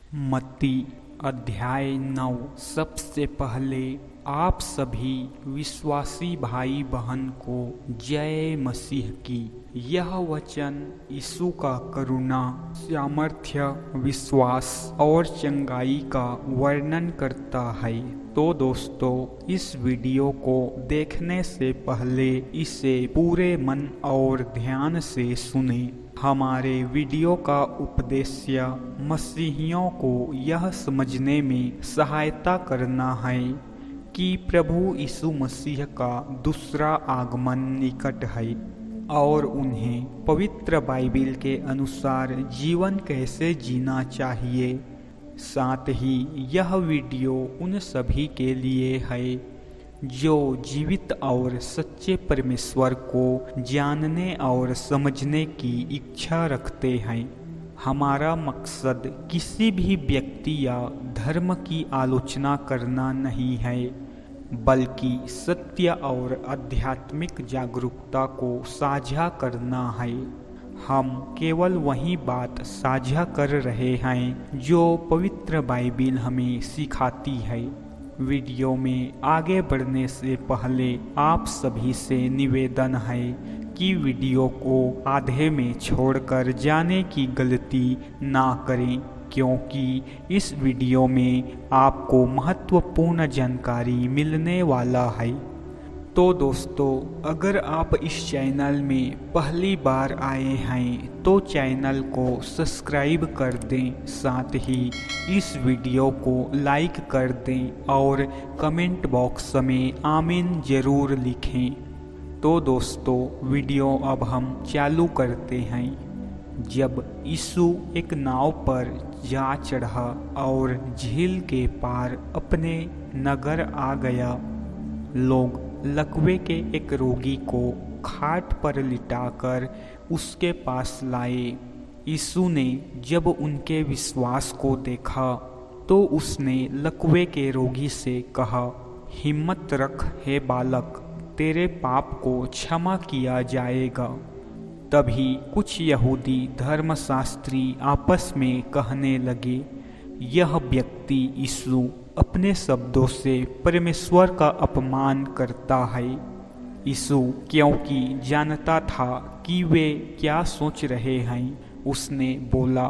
मत्ती अध्याय 9। सबसे पहले आप सभी विश्वासी भाई बहन को जय मसीह की। यह वचन यीशु का करुणा, सामर्थ्य, विश्वास और चंगाई का वर्णन करता है। तो दोस्तों, इस वीडियो को देखने से पहले इसे पूरे मन और ध्यान से सुनें। हमारे वीडियो का उद्देश्य मसीहियों को यह समझने में सहायता करना है कि प्रभु यीशु मसीह का दूसरा आगमन निकट है और उन्हें पवित्र बाइबिल के अनुसार जीवन कैसे जीना चाहिए। साथ ही यह वीडियो उन सभी के लिए है जो जीवित और सच्चे परमेश्वर को जानने और समझने की इच्छा रखते हैं। हमारा मकसद किसी भी व्यक्ति या धर्म की आलोचना करना नहीं है, बल्कि सत्य और आध्यात्मिक जागरूकता को साझा करना है। हम केवल वही बात साझा कर रहे हैं जो पवित्र बाइबिल हमें सिखाती है। वीडियो में आगे बढ़ने से पहले आप सभी से निवेदन है कि वीडियो को आधे में छोड़कर जाने की गलती ना करें, क्योंकि इस वीडियो में आपको महत्वपूर्ण जानकारी मिलने वाला है। तो दोस्तों, अगर आप इस चैनल में पहली बार आए हैं तो चैनल को सब्सक्राइब कर दें, साथ ही इस वीडियो को लाइक कर दें और कमेंट बॉक्स में आमीन जरूर लिखें। तो दोस्तों, वीडियो अब हम चालू करते हैं। जब यीशु एक नाव पर जा चढ़ा और झील के पार अपने नगर आ गया, लोग लकवे के एक रोगी को खाट पर लिटाकर उसके पास लाए। यीशु ने जब उनके विश्वास को देखा तो उसने लकवे के रोगी से कहा, हिम्मत रख हे बालक, तेरे पाप को क्षमा किया जाएगा। तभी कुछ यहूदी धर्मशास्त्री आपस में कहने लगे, यह व्यक्ति यीशु अपने शब्दों से परमेश्वर का अपमान करता है। यीशु क्योंकि जानता था कि वे क्या सोच रहे हैं, उसने बोला,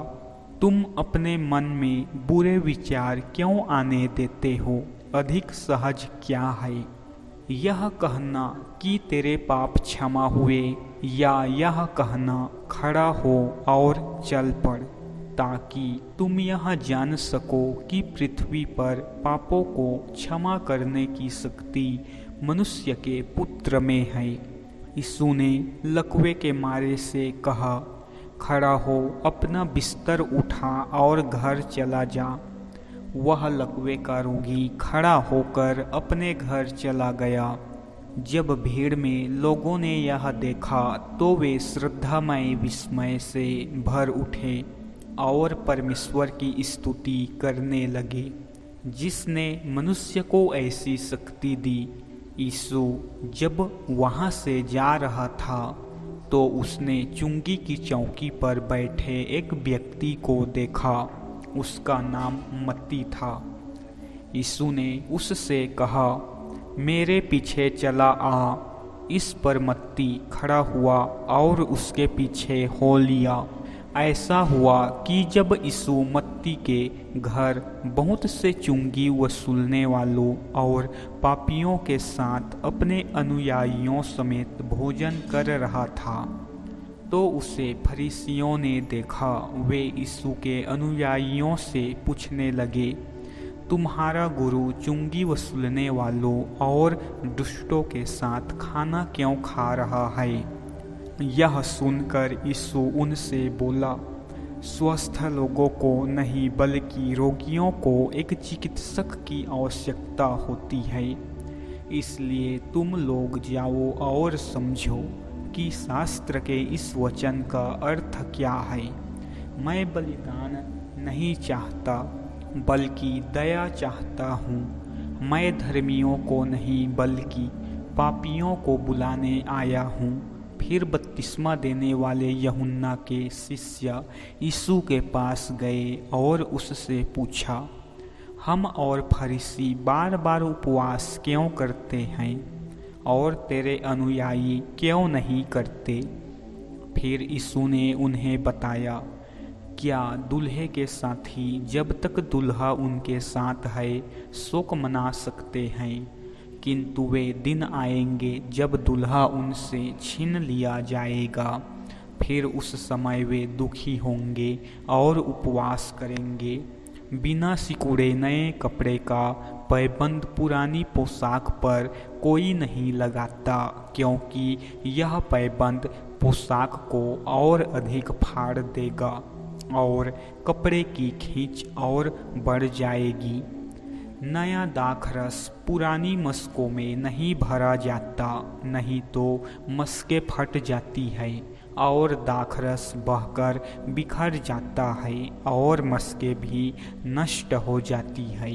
तुम अपने मन में बुरे विचार क्यों आने देते हो? अधिक सहज क्या है, यह कहना कि तेरे पाप क्षमा हुए, या यह कहना खड़ा हो और चल पड़, ताकि तुम यह जान सको कि पृथ्वी पर पापों को क्षमा करने की शक्ति मनुष्य के पुत्र में है। यीशु ने लकवे के मारे से कहा, खड़ा हो, अपना बिस्तर उठा और घर चला जा। वह लकवे का रोगी खड़ा होकर अपने घर चला गया। जब भीड़ में लोगों ने यह देखा तो वे श्रद्धामय विस्मय से भर उठे और परमेश्वर की स्तुति करने लगे, जिसने मनुष्य को ऐसी शक्ति दी। यीशु जब वहाँ से जा रहा था तो उसने चुंगी की चौकी पर बैठे एक व्यक्ति को देखा। उसका नाम मत्ती था। यीशु ने उससे कहा, मेरे पीछे चला आ। इस पर मत्ती खड़ा हुआ और उसके पीछे हो लिया। ऐसा हुआ कि जब यीशु मत्ती के घर बहुत से चुंगी वसूलने वालों और पापियों के साथ अपने अनुयायियों समेत भोजन कर रहा था, तो उसे फरीसियों ने देखा। वे यीशु के अनुयायियों से पूछने लगे, तुम्हारा गुरु चुंगी वसूलने वालों और दुष्टों के साथ खाना क्यों खा रहा है? यह सुनकर यीशु उनसे बोला, स्वस्थ लोगों को नहीं बल्कि रोगियों को एक चिकित्सक की आवश्यकता होती है। इसलिए तुम लोग जाओ और समझो कि शास्त्र के इस वचन का अर्थ क्या है। मैं बलिदान नहीं चाहता बल्कि दया चाहता हूँ। मैं धर्मियों को नहीं बल्कि पापियों को बुलाने आया हूँ। फिर बपतिस्मा देने वाले यूहन्ना के शिष्य यीशु के पास गए और उससे पूछा, हम और फरीसी बार बार उपवास क्यों करते हैं और तेरे अनुयायी क्यों नहीं करते? फिर यीशु ने उन्हें बताया, क्या दूल्हे के साथी जब तक दूल्हा उनके साथ है शोक मना सकते हैं, किंतु वे दिन आएंगे जब दूल्हा उनसे छीन लिया जाएगा। फिर उस समय वे दुखी होंगे और उपवास करेंगे। बिना सिकुड़े नए कपड़े का पैबंद पुरानी पोशाक पर कोई नहीं लगाता, क्योंकि यह पैबंद पोशाक को और अधिक फाड़ देगा और कपड़े की खींच और बढ़ जाएगी। नया दाखरस पुरानी मस्कों में नहीं भरा जाता, नहीं तो मस्कें फट जाती है और दाखरस बहकर बिखर जाता है और मस्कें भी नष्ट हो जाती है।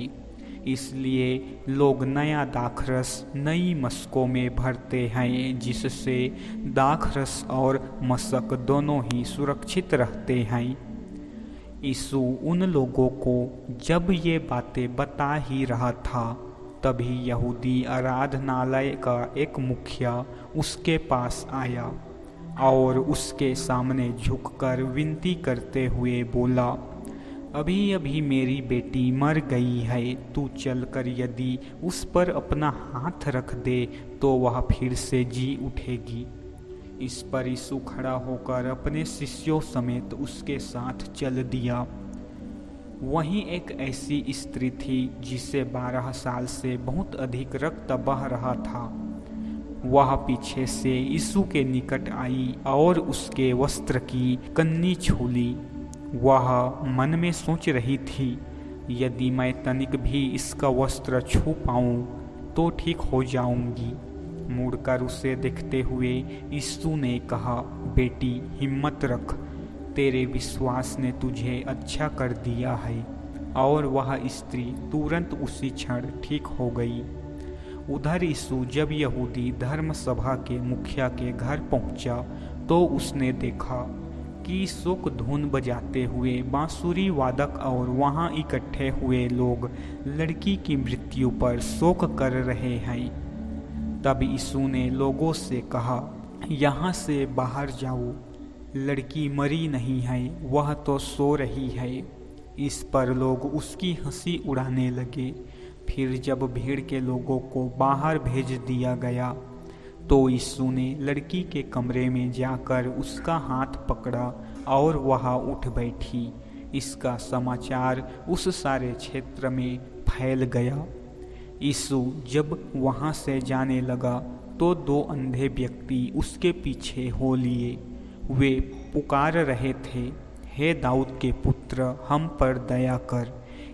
इसलिए लोग नया दाखरस नई मस्कों में भरते हैं, जिससे दाखरस और मशक दोनों ही सुरक्षित रहते हैं। यीशु उन लोगों को जब ये बातें बता ही रहा था, तभी यहूदी आराधनालय का एक मुखिया उसके पास आया और उसके सामने झुककर विनती करते हुए बोला, अभी अभी मेरी बेटी मर गई है, तू चलकर यदि उस पर अपना हाथ रख दे तो वह फिर से जी उठेगी। इस पर यीशु खड़ा होकर अपने शिष्यों समेत उसके साथ चल दिया। वहीं एक ऐसी स्त्री थी जिसे 12 साल से बहुत अधिक रक्त बह रहा था। वह पीछे से यीशु के निकट आई और उसके वस्त्र की कन्नी छू ली। वह मन में सोच रही थी, यदि मैं तनिक भी इसका वस्त्र छू पाऊं तो ठीक हो जाऊंगी। मुड़कर उसे देखते हुए यीशु ने कहा, बेटी हिम्मत रख, तेरे विश्वास ने तुझे अच्छा कर दिया है। और वह स्त्री तुरंत उसी क्षण ठीक हो गई। उधर यीशु जब यहूदी धर्म सभा के मुखिया के घर पहुंचा तो उसने देखा कि शोक धुन बजाते हुए बांसुरी वादक और वहां इकट्ठे हुए लोग लड़की की मृत्यु पर शोक कर रहे हैं। तब यीशु ने लोगों से कहा, यहाँ से बाहर जाओ, लड़की मरी नहीं है, वह तो सो रही है। इस पर लोग उसकी हंसी उड़ाने लगे। फिर जब भीड़ के लोगों को बाहर भेज दिया गया तो यीशु ने लड़की के कमरे में जाकर उसका हाथ पकड़ा और वह उठ बैठी। इसका समाचार उस सारे क्षेत्र में फैल गया। यीशु जब वहाँ से जाने लगा तो 2 अंधे व्यक्ति उसके पीछे हो लिए। वे पुकार रहे थे, हे दाऊद के पुत्र, हम पर दया कर।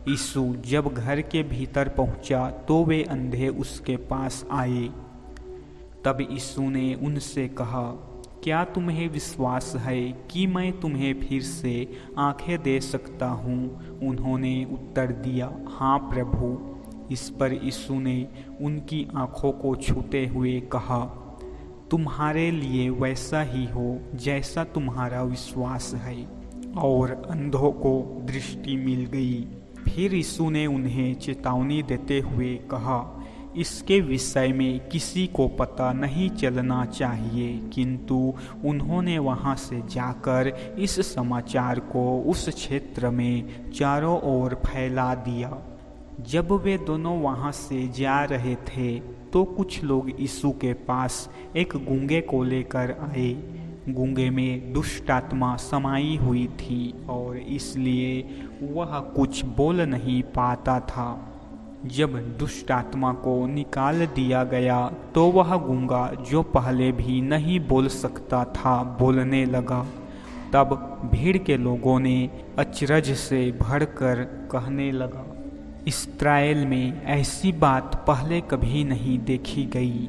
यीशु जब घर के भीतर पहुंचा तो वे अंधे उसके पास आए। तब यीशु ने उनसे कहा, क्या तुम्हें विश्वास है कि मैं तुम्हें फिर से आंखें दे सकता हूँ? उन्होंने उत्तर दिया, हाँ प्रभु। इस पर यीशु ने उनकी आंखों को छूते हुए कहा, तुम्हारे लिए वैसा ही हो जैसा तुम्हारा विश्वास है। और अंधों को दृष्टि मिल गई। फिर यीशु ने उन्हें चेतावनी देते हुए कहा, इसके विषय में किसी को पता नहीं चलना चाहिए। किंतु उन्होंने वहां से जाकर इस समाचार को उस क्षेत्र में चारों ओर फैला दिया। जब वे दोनों वहां से जा रहे थे तो कुछ लोग यीशु के पास एक गूंगे को लेकर आए। गूंगे में दुष्ट आत्मा समाई हुई थी और इसलिए वह कुछ बोल नहीं पाता था। जब दुष्ट आत्मा को निकाल दिया गया तो वह गूंगा, जो पहले भी नहीं बोल सकता था, बोलने लगा। तब भीड़ के लोगों ने अचरज से भरकर कहने लगा, इस्राएल में ऐसी बात पहले कभी नहीं देखी गई।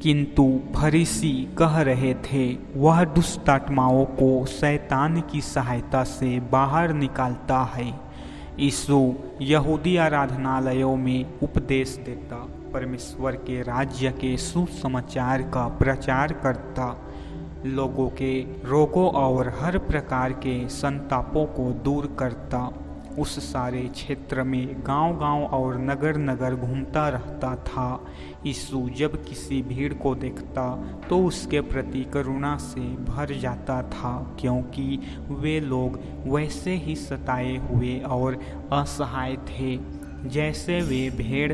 किंतु फरीसी कह रहे थे, वह दुष्ट आत्माओं को शैतान की सहायता से बाहर निकालता है। यीशु यहूदी आराधनालयों में उपदेश देता, परमेश्वर के राज्य के सुसमाचार का प्रचार करता लोगों के रोगों और हर प्रकार के संतापों को दूर करता। उस सारे क्षेत्र में गांव-गांव और नगर-नगर घूमता रहता था। यीशु जब किसी भीड़ को देखता तो उसके प्रति करुणा से भर जाता था, क्योंकि वे लोग वैसे ही सताए हुए और असहाय थे जैसे वे भेड़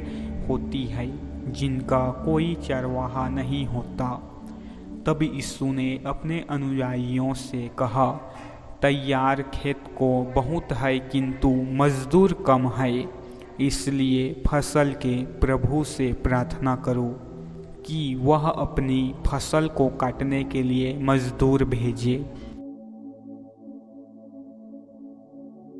होती है जिनका कोई चरवाहा नहीं होता। तब यीशु ने अपने अनुयायियों से कहा, तैयार खेत को बहुत है किंतु मजदूर कम है, इसलिए फसल के प्रभु से प्रार्थना करो कि वह अपनी फसल को काटने के लिए मजदूर भेजे।